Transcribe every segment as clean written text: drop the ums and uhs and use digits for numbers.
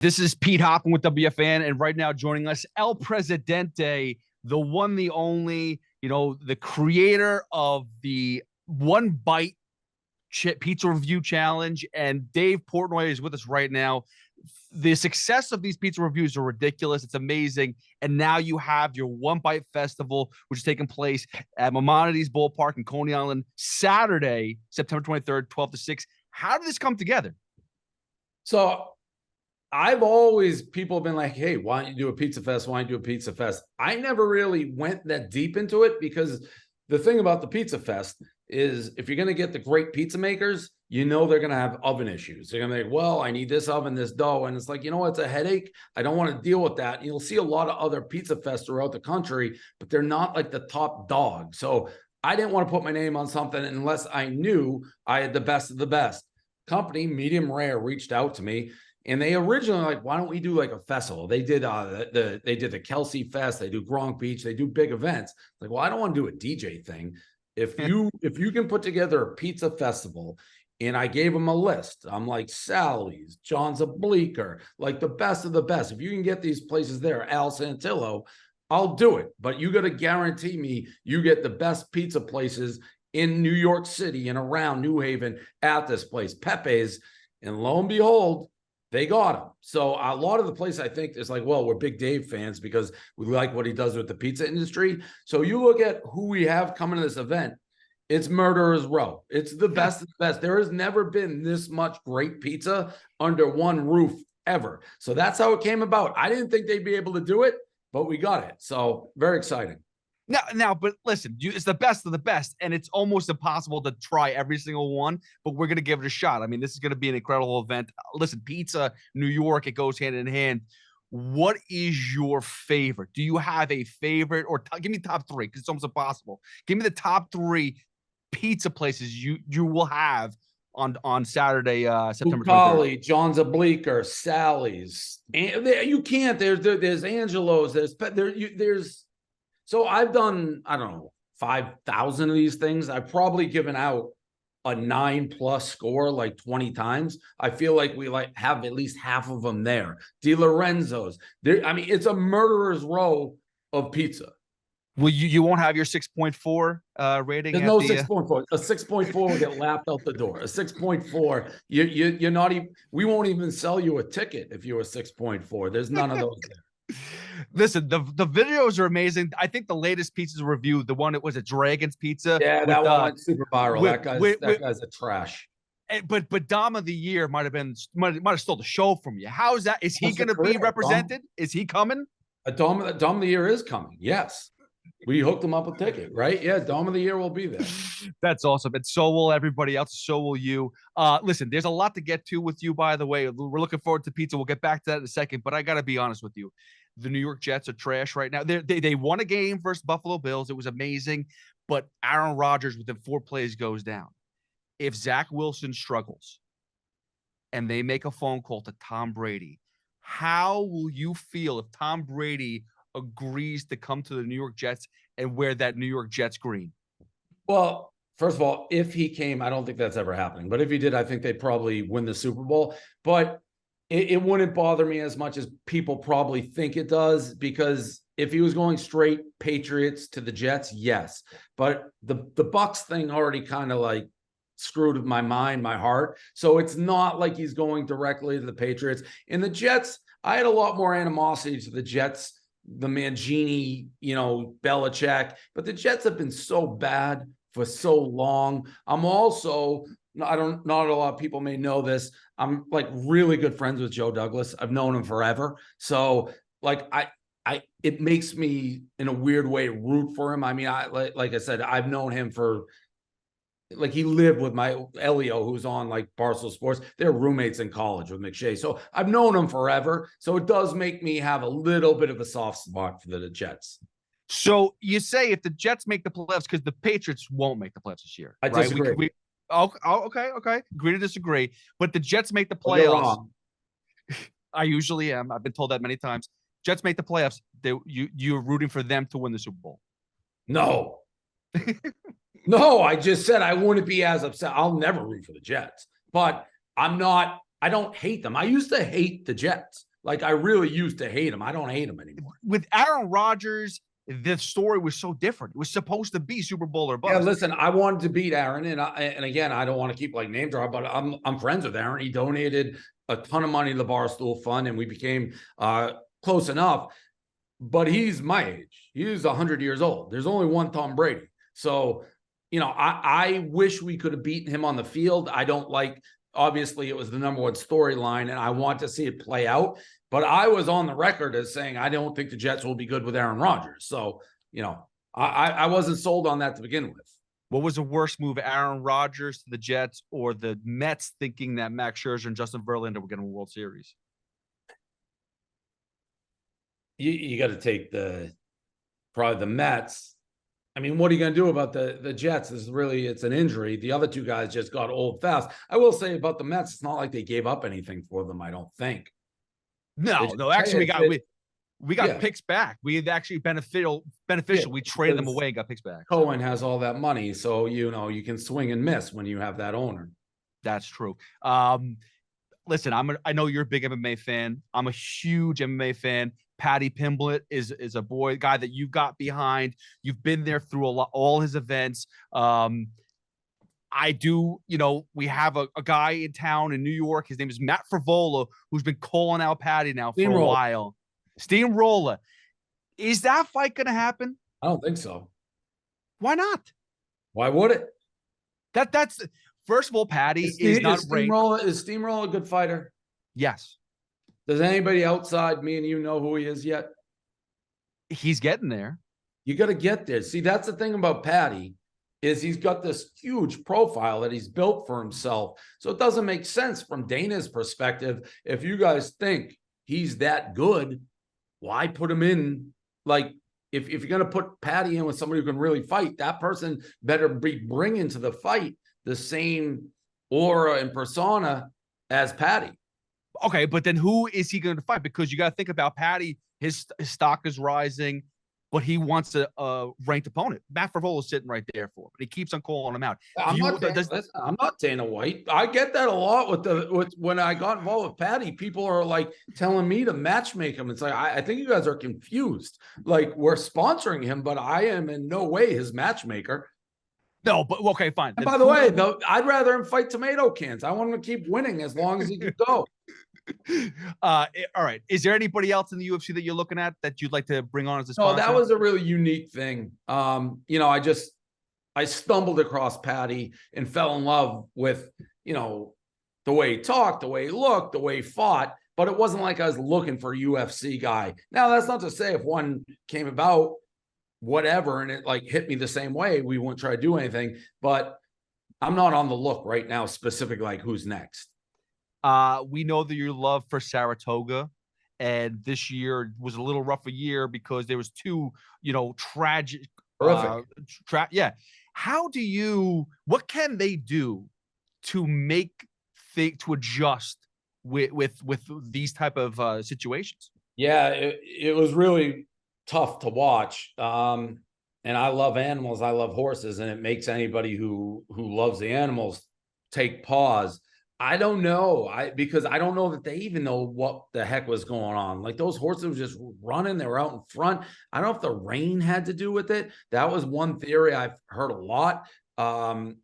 This is Pete Hoffman with WFAN, and right now joining us, El Presidente, the one, the only, the creator of the One Bite Pizza Review Challenge, and Dave Portnoy is with us right now. The success of these pizza reviews are ridiculous. It's amazing. And now you have your One Bite Festival, which is taking place at Maimonides Ballpark in Coney Island, Saturday, September 23rd, 12 to 6. How did this come together? So people have been like, hey, why don't you do a pizza fest? Why don't you do a pizza fest? I never really went that deep into it because the thing about the pizza fest is if you're going to get the great pizza makers, they're going to have oven issues. They're going to be like, well, I need this oven, this dough. And it's like, it's a headache. I don't want to deal with that. You'll see a lot of other pizza fests throughout the country, but they're not like the top dog. So I didn't want to put my name on something unless I knew I had the best of the best. Company, Medium Rare, reached out to me. And they originally like, why don't we do like a festival? They did the Kelsey Fest, they do Gronk Beach, they do big events. Like, well, I don't want to do a DJ thing. If you can put together a pizza festival, and I gave them a list. I'm like Sally's, John's a Bleecker, like the best of the best. If you can get these places there, Al Santillo, I'll do it. But you got to guarantee me you get the best pizza places in New York City and around New Haven at this place, Pepe's. And lo and behold, they got him. So a lot of the place I think is like, well, we're big Dave fans because we like what he does with the pizza industry. So you look at who we have coming to this event, it's Murderer's Row. It's the best of the best. There has never been this much great pizza under one roof ever. So that's how it came about. I didn't think they'd be able to do it, but we got it. So very exciting. Now, but listen, it's the best of the best, and it's almost impossible to try every single one, but we're going to give it a shot. I mean, this is going to be an incredible event. Listen, pizza, New York, it goes hand in hand. What is your favorite? Do you have a favorite, or give me top three, because it's almost impossible. Give me the top three pizza places you will have on Saturday, September 23rd. John's a Bleecker, Sally's. And you can't. There's Angelo's. There's. So I've done, I don't know, 5,000 of these things. I've probably given out a 9+ score like 20 times. I feel like we have at least half of them there. Di Lorenzo's. It's a murderer's row of pizza. Well, you won't have your 6.4 rating. There's no 6.4. A 6.4 will get laughed out the door. A 6.4, you're not even. We won't even sell you a ticket if you're a 6.4. There's none of those there. Listen, the videos are amazing. I think the latest pizza review, the one that was a Dragon's Pizza. Yeah, that one went super viral. That guy's a trash. But Dom of the Year might have stole the show from you. How is that? Is he going to be represented? Is he coming? Dom of the Year is coming. Yes. We hooked him up a ticket, right? Yeah, Dom of the Year will be there. That's awesome. And so will everybody else. So will you. Listen, there's a lot to get to with you, by the way. We're looking forward to pizza. We'll get back to that in a second. But I got to be honest with you. The New York Jets are trash right now. They won a game versus Buffalo Bills. It was amazing. But Aaron Rodgers, within 4 plays, goes down. If Zach Wilson struggles and they make a phone call to Tom Brady, how will you feel if Tom Brady agrees to come to the New York Jets and wear that New York Jets green? Well, first of all, if he came, I don't think that's ever happening. But if he did, I think they'd probably win the Super Bowl. But it wouldn't bother me as much as people probably think it does, because if he was going straight Patriots to the Jets, yes. But the Bucs thing already kind of like screwed my mind, my heart. So it's not like he's going directly to the Patriots. In the Jets, I had a lot more animosity to the Jets, the Mangini, Belichick. But the Jets have been so bad for so long. I'm also... not a lot of people may know this. I'm like really good friends with Joe Douglas. I've known him forever. So like it makes me in a weird way root for him. I mean, like I said, I've known him for like he lived with my Elio, who's on like Barstool Sports. They're roommates in college with McShay. So I've known him forever. So it does make me have a little bit of a soft spot for the Jets. So you say if the Jets make the playoffs, because the Patriots won't make the playoffs this year. I disagree. Okay. Agree to disagree. But the Jets make the playoffs. You're wrong. I usually am. I've been told that many times. Jets make the playoffs. You're rooting for them to win the Super Bowl. No. No, I just said I wouldn't be as upset. I'll never root for the Jets. But I don't hate them. I used to hate the Jets. Like, I really used to hate him. I don't hate him anymore. With Aaron Rodgers, the story was so different. It was supposed to be Super Bowl or bust. Yeah, listen, I wanted to beat Aaron, and again, I don't want to keep like name drop, but I'm friends with Aaron. He donated a ton of money to the Barstool Fund, and we became close enough. But he's my age. He's 100 years old. There's only one Tom Brady. So, I wish we could have beaten him on the field. I don't like, obviously, it was the number one storyline, and I want to see it play out. But I was on the record as saying I don't think the Jets will be good with Aaron Rodgers. So, I wasn't sold on that to begin with. What was the worst move, Aaron Rodgers to the Jets or the Mets thinking that Max Scherzer and Justin Verlander were going to win a World Series? You got to take probably the Mets. I mean, what are you going to do about the Jets? It's an injury. The other two guys just got old fast. I will say about the Mets, it's not like they gave up anything for them, I don't think. No, actually, we got picks back. We had actually beneficial. We traded them away and got picks back. Cohen has all that money, so you can swing and miss when you have that owner. That's true. Listen, I know you're a big MMA fan. I'm a huge MMA fan. Paddy Pimblett is a guy that you got behind. You've been there through all his events. I do, we have a guy in town in New York. His name is Matt Frivola, who's been calling out Paddy now for a while. Steamroller. Is that fight going to happen? I don't think so. Why not? Why would it? That's first of all, Paddy is not ranked. Is Steamroller a good fighter? Yes. Does anybody outside me and you know who he is yet? He's getting there. You got to get there. See, that's the thing about Paddy is he's got this huge profile that he's built for himself. So it doesn't make sense from Dana's perspective. If you guys think he's that good, why put him in? Like, if you're going to put Paddy in with somebody who can really fight, that person better be bringing to the fight the same aura and persona as Paddy. Okay, but then who is he going to fight? Because you got to think about Paddy. His stock is rising, but he wants a ranked opponent. Matt Frivola is sitting right there for him, but he keeps on calling him out. I'm not Dana White. I get that a lot with when I got involved with Paddy. People are like telling me to matchmake him. It's like I think you guys are confused. Like, we're sponsoring him, but I am in no way his matchmaker. No, but okay, fine. And by the way, though, I'd rather him fight tomato cans. I want him to keep winning as long as he can go. All right. Is there anybody else in the UFC that you're looking at that you'd like to bring on as a sponsor? No, that was a really unique thing. I stumbled across Paddy and fell in love with, the way he talked, the way he looked, the way he fought. But it wasn't like I was looking for a UFC guy. Now, that's not to say if one came about, whatever, and it like hit me the same way, we wouldn't try to do anything. But I'm not on the look right now, specifically like who's next. We know that your love for Saratoga, and this year was a little rough a year because there was two, tragic. What can they do to to adjust with these type of situations? Yeah, it was really tough to watch. And I love animals. I love horses, and it makes anybody who loves the animals take pause. I don't know. Because I don't know that they even know what the heck was going on. Like, those horses were just running. They were out in front. I don't know if the rain had to do with it. That was one theory I've heard a lot. That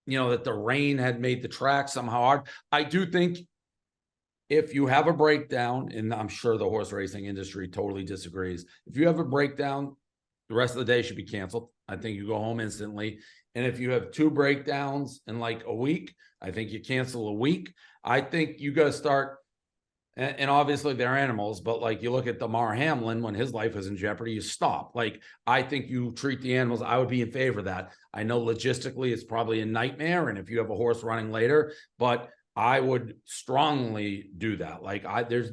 the rain had made the track somehow hard. I do think if you have a breakdown, and I'm sure the horse racing industry totally disagrees, if you have a breakdown, the rest of the day should be canceled. I think you go home instantly. And if you have two breakdowns in like a week, I think you cancel a week. I think you got to start, and obviously they're animals, but like you look at Damar Hamlin, when his life was in jeopardy, you stop. Like, I think you treat the animals. I would be in favor of that. I know logistically it's probably a nightmare, and if you have a horse running later, but I would strongly do that. Like, there's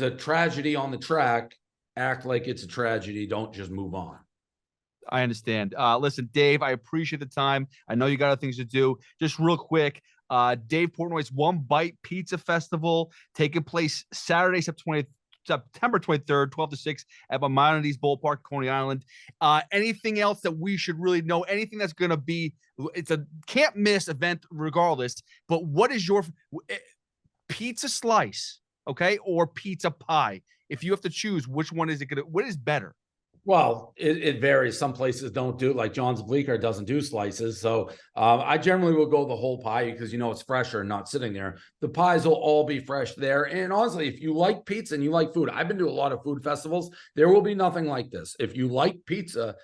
a tragedy on the track. Act like it's a tragedy. Don't just move on. I understand. Listen, Dave, I appreciate the time. I know you got other things to do. Just real quick, Dave Portnoy's One Bite Pizza Festival taking place Saturday, September 23rd, 12 to 6 at Maimonides Ballpark, Coney Island. Anything else that we should really know? Anything that's going to be, it's a can't miss event regardless, but what is your pizza slice? okay, or pizza pie? If you have to choose, which one is it gonna? What is better? Well, it varies. Some places don't do, like John's Bleecker doesn't do slices. So I generally will go the whole pie because it's fresher and not sitting there. The pies will all be fresh there. And honestly, if you like pizza and you like food, I've been to a lot of food festivals. There will be nothing like this. If you like pizza,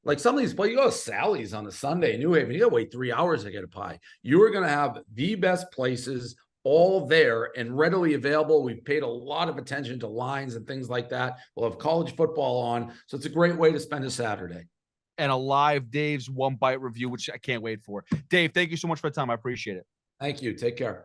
like some of these places, you go to Sally's on a Sunday in New Haven, you got to wait 3 hours to get a pie. You are going to have the best places all there and readily available. We've paid a lot of attention to lines and things like that. We'll have college football on. So it's a great way to spend a Saturday. And a live Dave's One Bite review, which I can't wait for. Dave, thank you so much for the time. I appreciate it. Thank you. Take care.